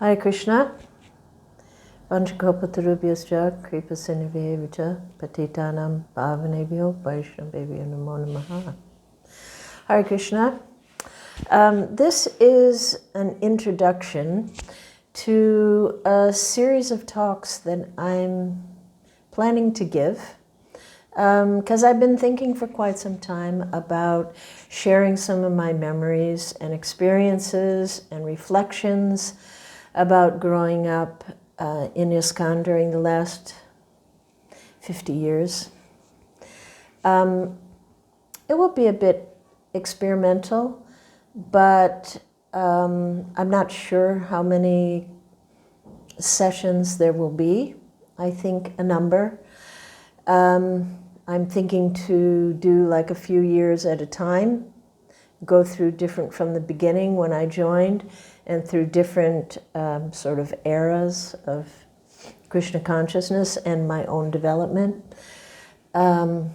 Hare Krishna, Vanchakopatarubhyascha, Kripasinivyevacha, Patitanam Bhavanebhyo, Vaishnavebhyo Namo Namaha. Hare Krishna. This is an introduction to a series of talks that I'm planning to give because I've been thinking for quite some time about sharing some of my memories and experiences and reflections about growing up in ISKCON during the last 50 years. It will be a bit experimental, but I'm not sure how many sessions there will be. I think a number. I'm thinking to do like a few years at a time, go through different from the beginning when I joined and through different sort of eras of Krishna consciousness and my own development. But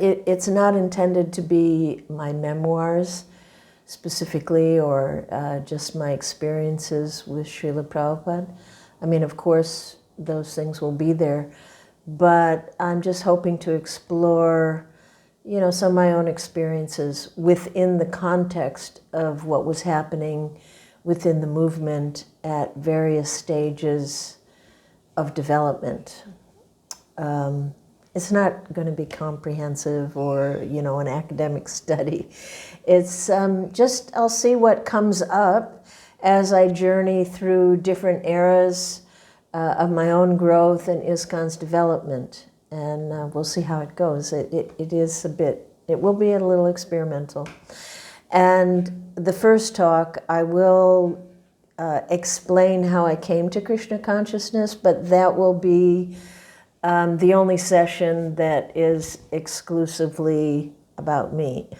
it's not intended to be my memoirs specifically or just my experiences with Srila Prabhupada. I mean, of course, those things will be there, but I'm just hoping to explore, you know, some of my own experiences within the context of what was happening within the movement at various stages of development. It's not going to be comprehensive or, you know, an academic study. It's just, I'll see what comes up as I journey through different eras of my own growth and ISKCON's development. And we'll see how it goes. It will be a little experimental. And the first talk, I will explain how I came to Krishna consciousness, but that will be the only session that is exclusively about me.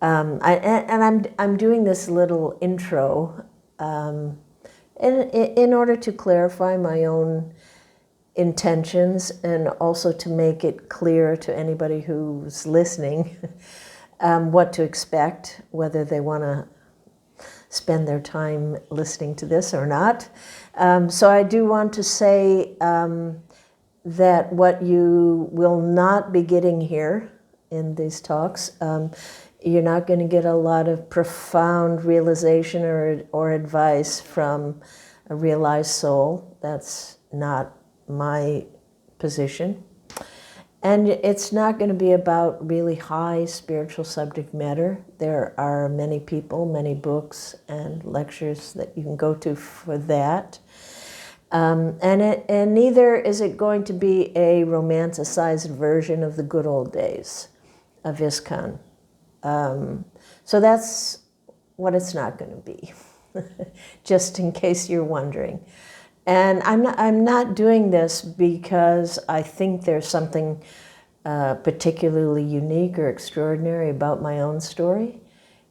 I'm doing this little intro in order to clarify my own intentions and also to make it clear to anybody who's listening what to expect, whether they want to spend their time listening to this or not. So I do want to say that what you will not be getting here in these talks, you're not going to get a lot of profound realization or advice from a realized soul. That's not my position. And it's not going to be about really high spiritual subject matter. There are many people, many books and lectures that you can go to for that. And neither is it going to be a romanticized version of the good old days of ISKCON. So that's what it's not going to be, just in case you're wondering. And I'm not doing this because I think there's something particularly unique or extraordinary about my own story,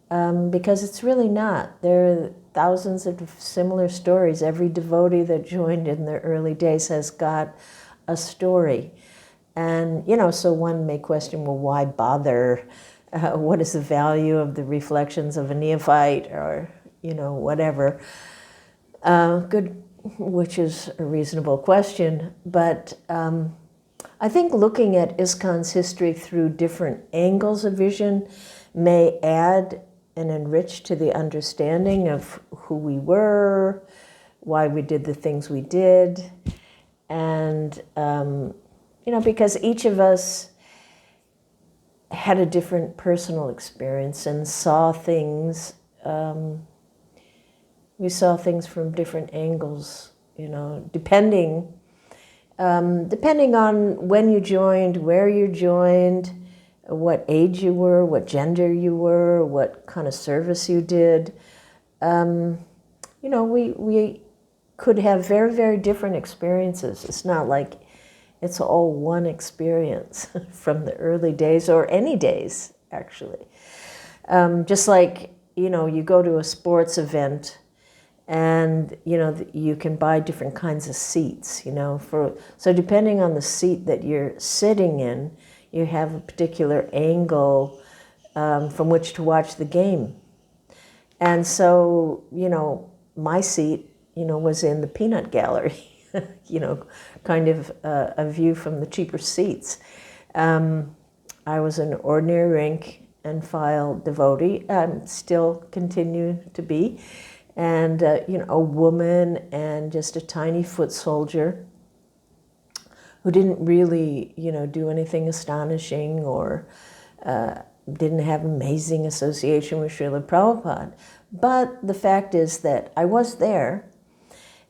because it's really not. There are thousands of similar stories. Every devotee that joined in the early days has got a story. And, you know, so one may question, well, why bother? What is the value of the reflections of a neophyte or, you know, whatever? Which is a reasonable question. But I think looking at ISKCON's history through different angles of vision may add and enrich to the understanding of who we were, why we did the things we did, and, you know, because each of us had a different personal experience and saw things, we saw things from different angles, you know, depending on when you joined, where you joined, what age you were, what gender you were, what kind of service you did. You know, we could have very, very different experiences. It's not like it's all one experience from the early days or any days, actually. Just like, you know, you go to a sports event and, you know, you can buy different kinds of seats, you know. So depending on the seat that you're sitting in, you have a particular angle from which to watch the game. And so, my seat, was in the peanut gallery, kind of a view from the cheaper seats. I was an ordinary rank and file devotee, still continue to be, and a woman and just a tiny foot soldier who didn't really, do anything astonishing or didn't have amazing association with Srila Prabhupada. But the fact is that I was there,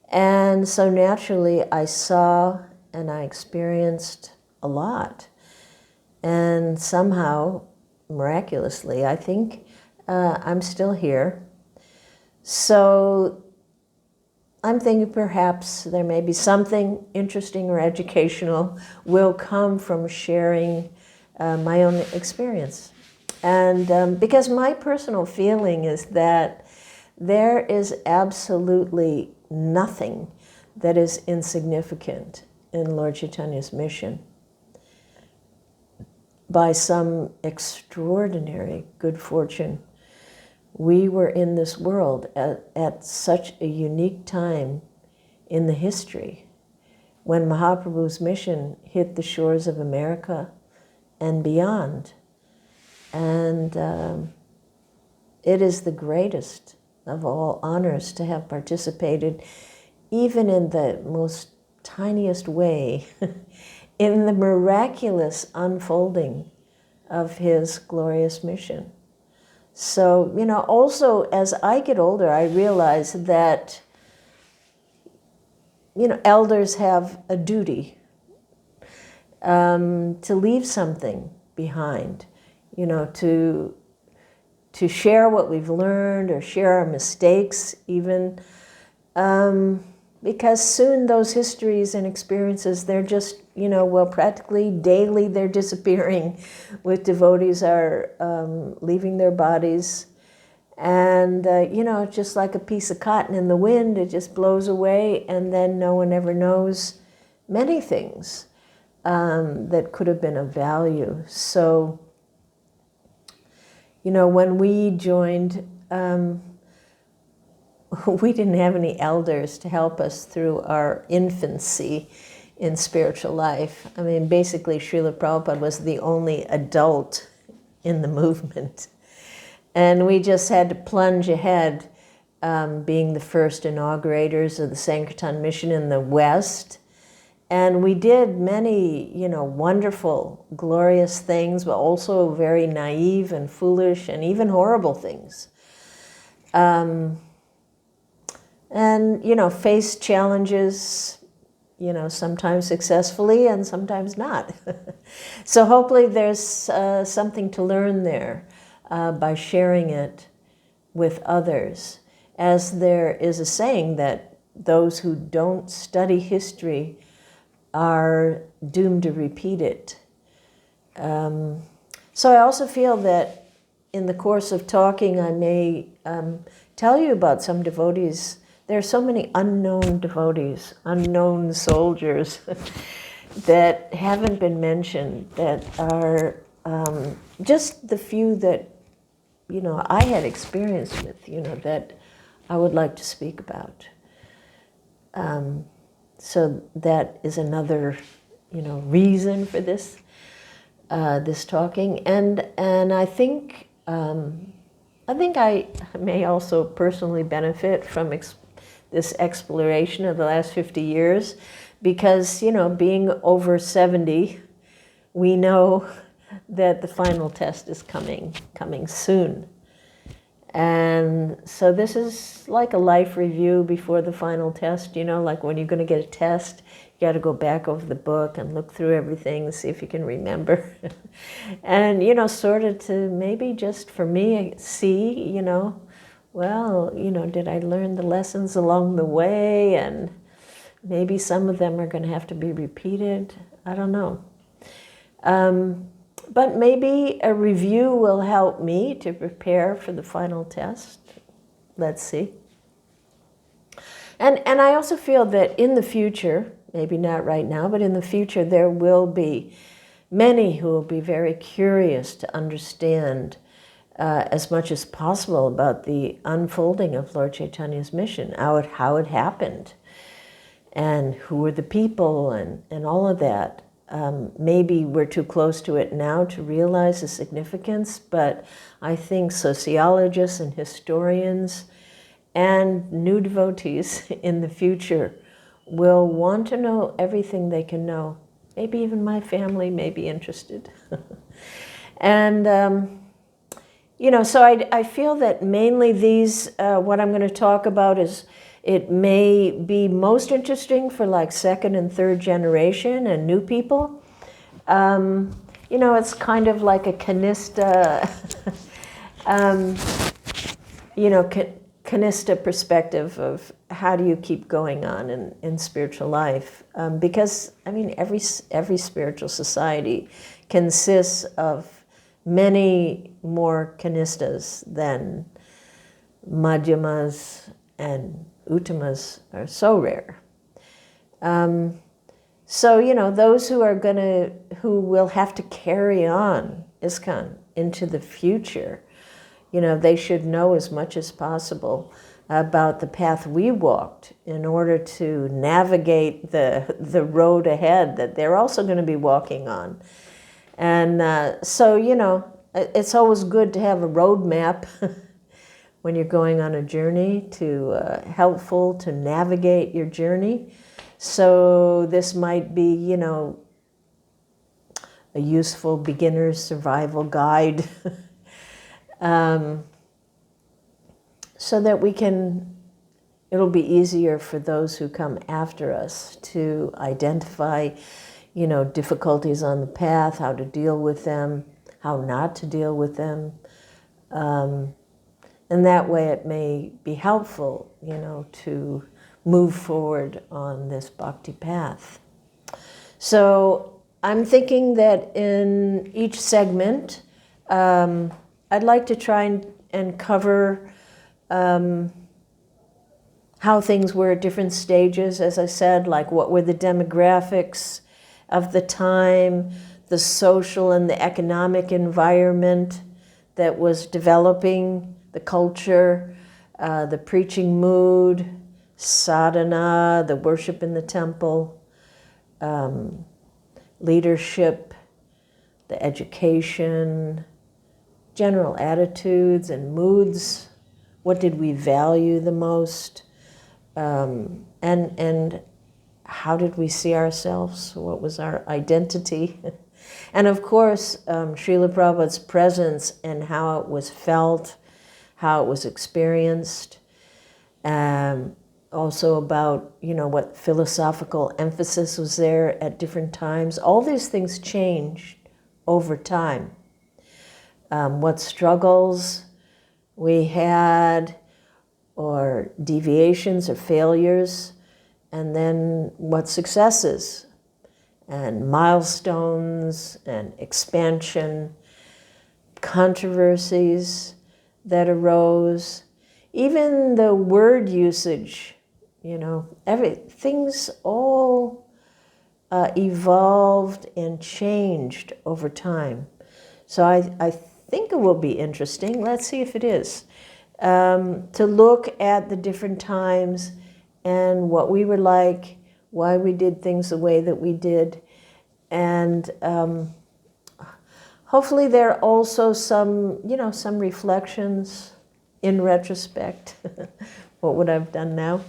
and so naturally I saw and I experienced a lot. And somehow, miraculously, I think, I'm still here. So I'm thinking perhaps there may be something interesting or educational will come from sharing my own experience. And because my personal feeling is that there is absolutely nothing that is insignificant in Lord Chaitanya's mission. By some extraordinary good fortune, we were in this world at such a unique time in the history when Mahaprabhu's mission hit the shores of America and beyond. And it is the greatest of all honors to have participated, even in the most tiniest way, in the miraculous unfolding of his glorious mission. So, also as I get older, I realize that, elders have a duty to leave something behind, to share what we've learned or share our mistakes even, because soon those histories and experiences, they're just, practically daily they're disappearing with devotees are leaving their bodies. And, just like a piece of cotton in the wind, it just blows away, and then no one ever knows many things that could have been of value. So, when we joined, we didn't have any elders to help us through our infancy in spiritual life. I mean, basically, Srila Prabhupada was the only adult in the movement. And we just had to plunge ahead, being the first inaugurators of the Sankirtan mission in the West. And we did many, wonderful, glorious things, but also very naive and foolish and even horrible things. And, faced challenges, sometimes successfully and sometimes not. So hopefully there's something to learn there by sharing it with others. As there is a saying that those who don't study history are doomed to repeat it. So I also feel that in the course of talking, I may tell you about some devotees. There are so many unknown devotees, unknown soldiers that haven't been mentioned, that are just the few that, I had experience with, that I would like to speak about. So that is another, reason for this this talking, and I think I may also personally benefit from this exploration of the last 50 years, because being over 70, we know that the final test is coming soon. And so this is like a life review before the final test, like when you're going to get a test, you got to go back over the book and look through everything and see if you can remember. And, sort of to maybe just for me see, well, did I learn the lessons along the way? And maybe some of them are going to have to be repeated. I don't know. But maybe a review will help me to prepare for the final test. Let's see. And I also feel that in the future, maybe not right now, but in the future, there will be many who will be very curious to understand as much as possible about the unfolding of Lord Chaitanya's mission, how it happened, and who were the people, and all of that. Maybe we're too close to it now to realize the significance, but I think sociologists and historians and new devotees in the future will want to know everything they can know. Maybe even my family may be interested. And, so I feel that mainly these, what I'm going to talk about is, it may be most interesting for like second and third generation and new people. It's kind of like a Krsna, Krsna perspective of how do you keep going on in spiritual life. Because, every spiritual society consists of many more Krsnas than Madhyamas, and Uttamas are so rare. Those who will have to carry on ISKCON into the future, they should know as much as possible about the path we walked in order to navigate the road ahead that they're also going to be walking on. And it's always good to have a roadmap when you're going on a journey, helpful to navigate your journey. So this might be, a useful beginner's survival guide, so that it'll be easier for those who come after us to identify, difficulties on the path, how to deal with them, how not to deal with them. And that way it may be helpful, to move forward on this bhakti path. So I'm thinking that in each segment, I'd like to try and cover how things were at different stages, as I said, like what were the demographics of the time, the social and the economic environment that was developing, the culture, the preaching mood, sadhana, the worship in the temple, leadership, the education, general attitudes and moods. What did we value the most? And how did we see ourselves? What was our identity? And of course, Srila Prabhupada's presence and how it was felt, how it was experienced. Also about, what philosophical emphasis was there at different times. All these things changed over time. What struggles we had, or deviations or failures, and then what successes and milestones and expansion, controversies that arose, even the word usage, things all evolved and changed over time. So I think it will be interesting, let's see if it is, to look at the different times and what we were like, why we did things the way that we did. And hopefully there are also some, some reflections in retrospect. What would I have done now?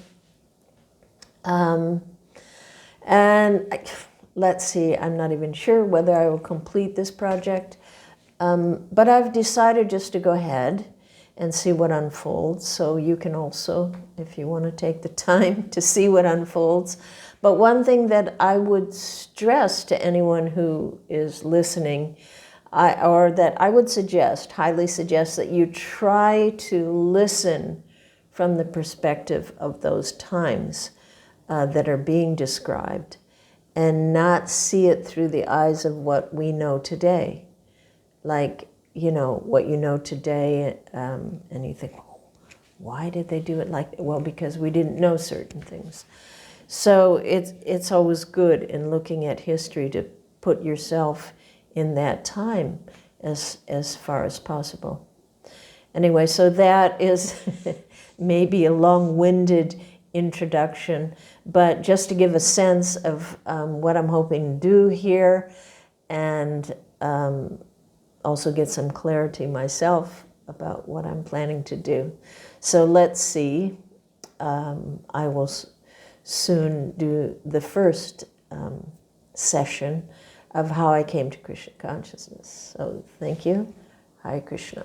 And let's see, I'm not even sure whether I will complete this project. But I've decided just to go ahead and see what unfolds. So you can also, if you want to take the time to see what unfolds. But one thing that I would stress to anyone who is listening, or that I would suggest, highly suggest, that you try to listen from the perspective of those times that are being described, and not see it through the eyes of what we know today. Like, what you know today, and you think, oh, why did they do it like that? Well, because we didn't know certain things. So it's always good in looking at history to put yourself in that time as far as possible. Anyway, so that is maybe a long-winded introduction, but just to give a sense of what I'm hoping to do here, and also get some clarity myself about what I'm planning to do. So let's see. I will soon do the first session of how I came to Krishna consciousness. So thank you. Hare Krishna.